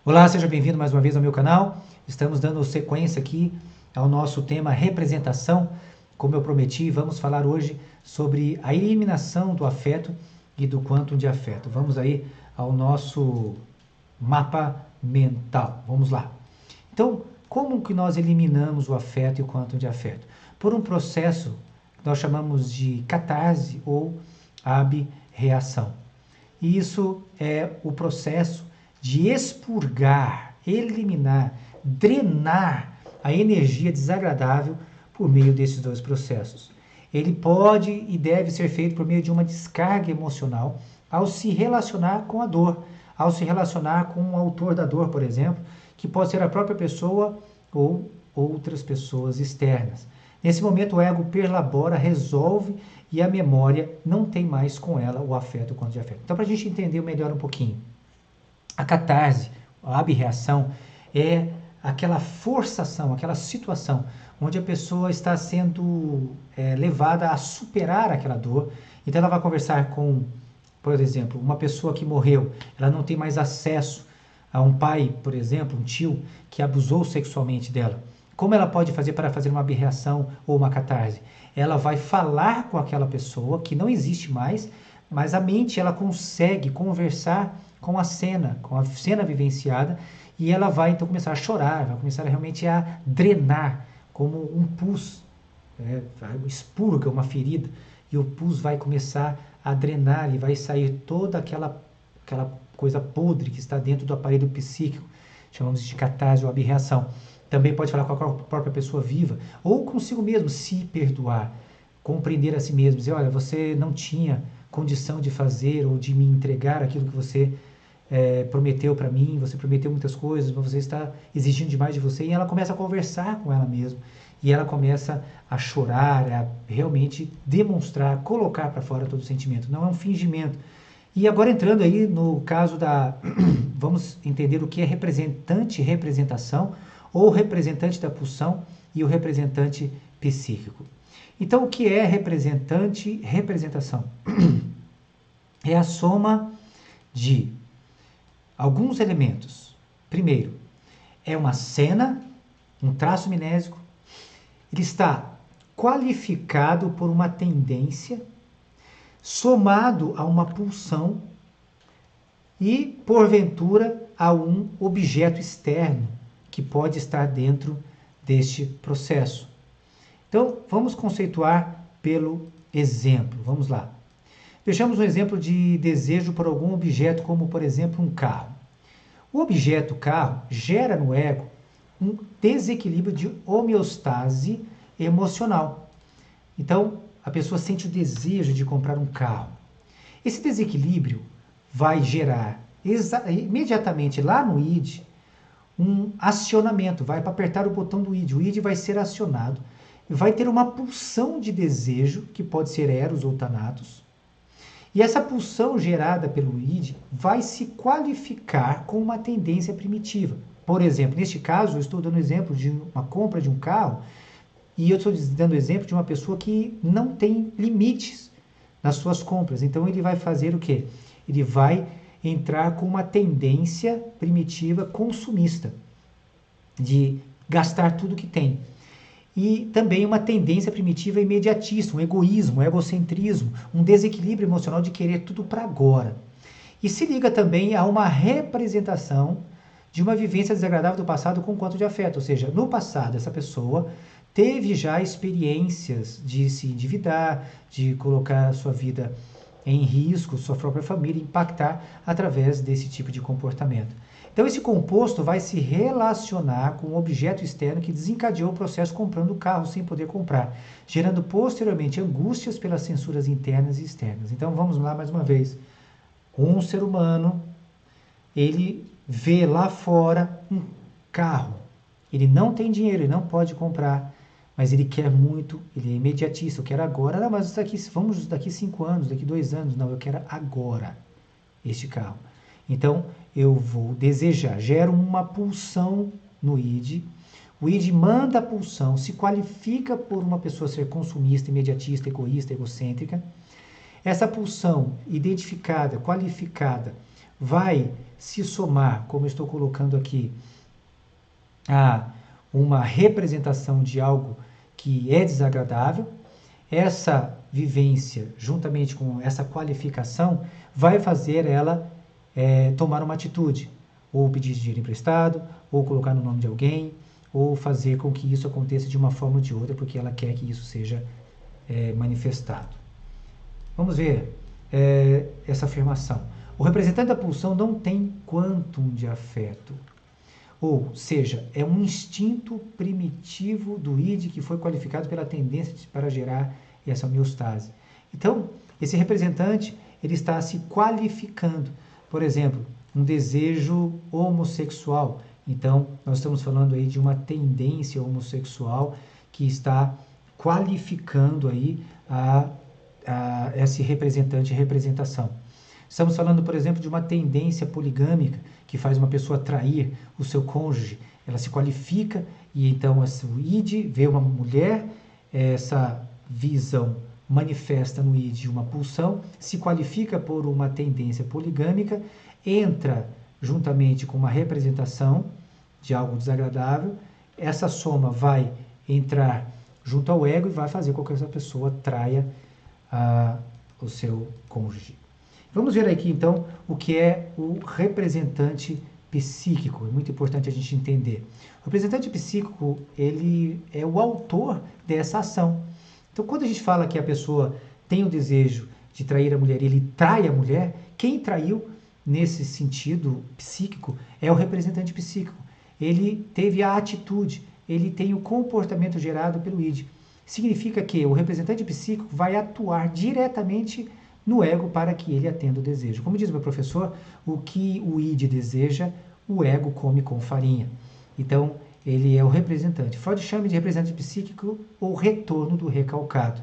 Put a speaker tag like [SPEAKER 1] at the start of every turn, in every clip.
[SPEAKER 1] Olá, seja bem-vindo mais uma vez ao meu canal. Estamos dando sequência aqui ao nosso tema representação. Como eu prometi, vamos falar hoje sobre a eliminação do afeto e do quantum de afeto. Vamos aí ao nosso mapa mental. Vamos lá. Então, como que nós eliminamos o afeto e o quantum de afeto? Por um processo que nós chamamos de catarse ou abreação. E isso é o processo de expurgar, eliminar, drenar a energia desagradável por meio desses dois processos. Ele pode e deve ser feito por meio de uma descarga emocional ao se relacionar com a dor, ao se relacionar com o autor da dor, por exemplo, que pode ser a própria pessoa ou outras pessoas externas. Nesse momento o ego perlabora, resolve e a memória não tem mais com ela o afeto quanto de afeto. Então, para a gente entender melhor um pouquinho, a catarse, a abreação, é aquela forçação, aquela situação onde a pessoa está sendo levada a superar aquela dor. Então ela vai conversar com, por exemplo, uma pessoa que morreu, ela não tem mais acesso a um pai, por exemplo, um tio, que abusou sexualmente dela. Como ela pode fazer para fazer uma abreação ou uma catarse? Ela vai falar com aquela pessoa que não existe mais, mas a mente ela consegue conversar com a cena vivenciada, e ela vai então começar a chorar, vai começar realmente a drenar, como um pus, expurga uma ferida, e o pus vai começar a drenar e vai sair toda aquela coisa podre que está dentro do aparelho psíquico, chamamos de catarse ou abreação. Também pode falar com a própria pessoa viva, ou consigo mesmo, se perdoar, compreender a si mesmo, dizer, olha, você não tinha condição de fazer ou de me entregar aquilo que você prometeu para mim, você prometeu muitas coisas, mas você está exigindo demais de você, e ela começa a conversar com ela mesma, e ela começa a chorar, a realmente demonstrar, colocar para fora todo o sentimento, não é um fingimento. E agora entrando aí no caso vamos entender o que é representação, ou representante da pulsão e o representante psíquico. Então, o que é representação? É a soma de alguns elementos. Primeiro, é uma cena, um traço mnésico. Ele está qualificado por uma tendência, somado a uma pulsão e, porventura, a um objeto externo que pode estar dentro deste processo. Então, vamos conceituar pelo exemplo. Vamos lá. Vejamos um exemplo de desejo por algum objeto, como, por exemplo, um carro. O objeto carro gera no ego um desequilíbrio de homeostase emocional. Então, a pessoa sente o desejo de comprar um carro. Esse desequilíbrio vai gerar imediatamente lá no id um acionamento, vai para apertar o botão do id. O id vai ser acionado, vai ter uma pulsão de desejo, que pode ser eros ou thanatos, e essa pulsão gerada pelo id vai se qualificar com uma tendência primitiva. Por exemplo, neste caso, eu estou dando exemplo de uma compra de um carro, e eu estou dando exemplo de uma pessoa que não tem limites nas suas compras. Então ele vai fazer o quê? Ele vai entrar com uma tendência primitiva consumista, de gastar tudo que tem. E também uma tendência primitiva imediatista, um egoísmo, um egocentrismo, um desequilíbrio emocional de querer tudo para agora. E se liga também a uma representação de uma vivência desagradável do passado com quanto de afeto. Ou seja, no passado essa pessoa teve já experiências de se endividar, de colocar a sua vida em risco, sua própria família, impactar através desse tipo de comportamento. Então esse composto vai se relacionar com um objeto externo que desencadeou o processo comprando o carro sem poder comprar, gerando posteriormente angústias pelas censuras internas e externas. Então vamos lá mais uma vez. Um ser humano, ele vê lá fora um carro. Ele não tem dinheiro, ele não pode comprar, mas ele quer muito, ele é imediatista, eu quero agora. Não, mas vamos daqui 5 anos, daqui 2 anos. Não, eu quero agora este carro. Então, eu vou desejar, gero uma pulsão no id, o id manda a pulsão, se qualifica por uma pessoa ser consumista, imediatista, egoísta, egocêntrica. Essa pulsão identificada, qualificada, vai se somar, como eu estou colocando aqui, a uma representação de algo que é desagradável, essa vivência, juntamente com essa qualificação, vai fazer ela tomar uma atitude, ou pedir dinheiro emprestado, ou colocar no nome de alguém, ou fazer com que isso aconteça de uma forma ou de outra, porque ela quer que isso seja manifestado. Vamos ver essa afirmação. O representante da pulsão não tem quantum de afeto. Ou seja, é um instinto primitivo do id que foi qualificado pela tendência para gerar essa homeostase. Então, esse representante ele está se qualificando. Por exemplo, um desejo homossexual. Então, nós estamos falando aí de uma tendência homossexual que está qualificando aí esse representante e representação. Estamos falando, por exemplo, de uma tendência poligâmica que faz uma pessoa trair o seu cônjuge. Ela se qualifica e então o id vê uma mulher, essa visão manifesta no id uma pulsão, se qualifica por uma tendência poligâmica, entra juntamente com uma representação de algo desagradável, essa soma vai entrar junto ao ego e vai fazer com que essa pessoa traia o seu cônjuge. Vamos ver aqui então o que é o representante psíquico. É muito importante a gente entender. O representante psíquico, ele é o autor dessa ação. Então, quando a gente fala que a pessoa tem o desejo de trair a mulher, ele trai a mulher, quem traiu nesse sentido psíquico é o representante psíquico. Ele teve a atitude, ele tem o comportamento gerado pelo id. Significa que o representante psíquico vai atuar diretamente no ego para que ele atenda o desejo. Como diz meu professor, o que o id deseja, o ego come com farinha. Então, ele é o representante. Freud chama de representante psíquico ou retorno do recalcado.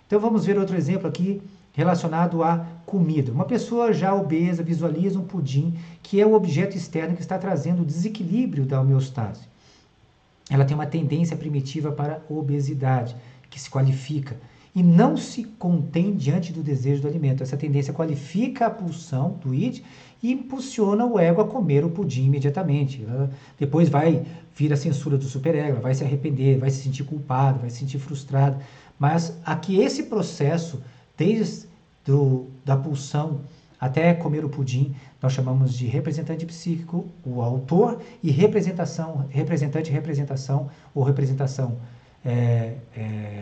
[SPEAKER 1] Então, vamos ver outro exemplo aqui relacionado à comida. Uma pessoa já obesa visualiza um pudim, que é o objeto externo que está trazendo o desequilíbrio da homeostase. Ela tem uma tendência primitiva para a obesidade, que se qualifica e não se contém diante do desejo do alimento. Essa tendência qualifica a pulsão do id e impulsiona o ego a comer o pudim imediatamente. Ela depois vai vir a censura do superego, ela vai se arrepender, vai se sentir culpada, vai se sentir frustrada. Mas aqui esse processo, desde da pulsão até comer o pudim, nós chamamos de representante psíquico, o autor, e representante e representação, ou representação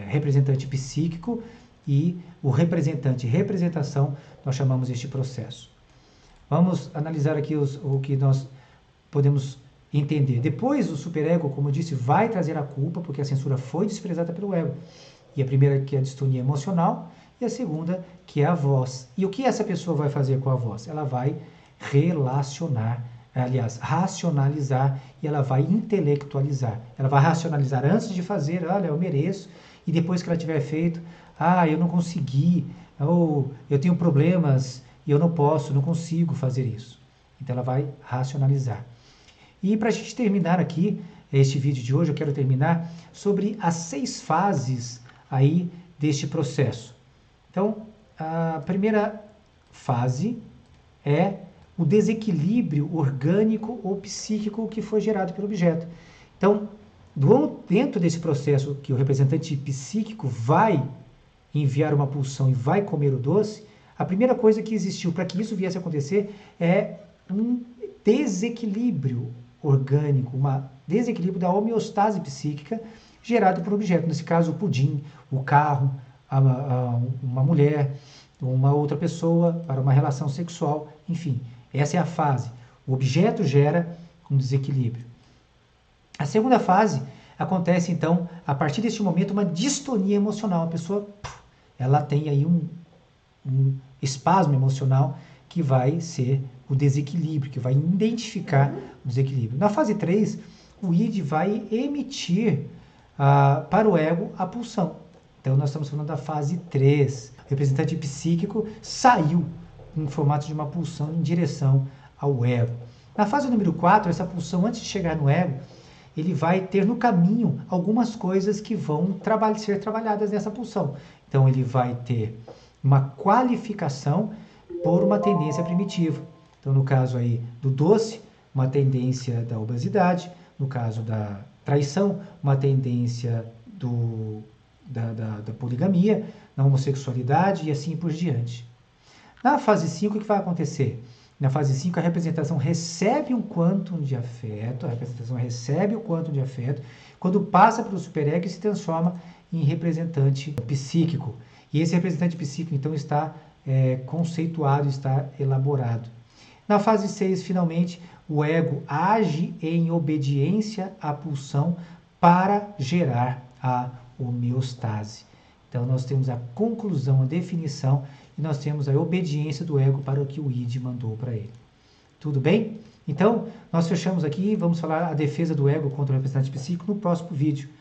[SPEAKER 1] representante psíquico, e o representante e representação, nós chamamos este processo. Vamos analisar aqui o que nós podemos entender. Depois, o superego, como eu disse, vai trazer a culpa, porque a censura foi desprezada pelo ego. E a primeira, que é a distonia emocional, e a segunda, que é a voz. E o que essa pessoa vai fazer com a voz? Ela vai racionalizar, e ela vai intelectualizar. Ela vai racionalizar antes de fazer, olha, eu mereço, e depois que ela tiver feito, eu não consegui, ou eu tenho problemas e eu não posso, não consigo fazer isso. Então ela vai racionalizar. E para a gente terminar aqui, este vídeo de hoje, eu quero terminar sobre as 6 fases aí deste processo. Então, a primeira fase é o desequilíbrio orgânico ou psíquico que foi gerado pelo objeto. Então, dentro desse processo que o representante psíquico vai enviar uma pulsão e vai comer o doce, a primeira coisa que existiu para que isso viesse a acontecer é um desequilíbrio orgânico, um desequilíbrio da homeostase psíquica gerado por objeto. Nesse caso, o pudim, o carro, uma mulher, uma outra pessoa, para uma relação sexual, enfim. Essa é a fase. O objeto gera um desequilíbrio. A segunda fase acontece, então, a partir deste momento, uma distonia emocional. A pessoa, ela tem aí um espasmo emocional que vai ser o desequilíbrio, que vai identificar o desequilíbrio. Na fase 3, o id vai emitir para o ego a pulsão. Então, nós estamos falando da fase 3. O representante psíquico saiu em formato de uma pulsão em direção ao ego. Na fase número 4, essa pulsão, antes de chegar no ego, ele vai ter no caminho algumas coisas que vão ser trabalhadas nessa pulsão. Então, ele vai ter uma qualificação por uma tendência primitiva. Então, no caso aí do doce, uma tendência da obesidade, no caso da traição, uma tendência da poligamia, na homossexualidade e assim por diante. Na fase 5, o que vai acontecer? Na fase 5, a representação recebe um quantum de afeto, quando passa pelo superego e se transforma em representante psíquico. E esse representante psíquico, então, está conceituado, está elaborado. Na fase 6, finalmente, o ego age em obediência à pulsão para gerar a homeostase. Então, nós temos a conclusão, a definição, e nós temos a obediência do ego para o que o id mandou para ele. Tudo bem? Então, nós fechamos aqui, vamos falar a defesa do ego contra o representante psíquico no próximo vídeo.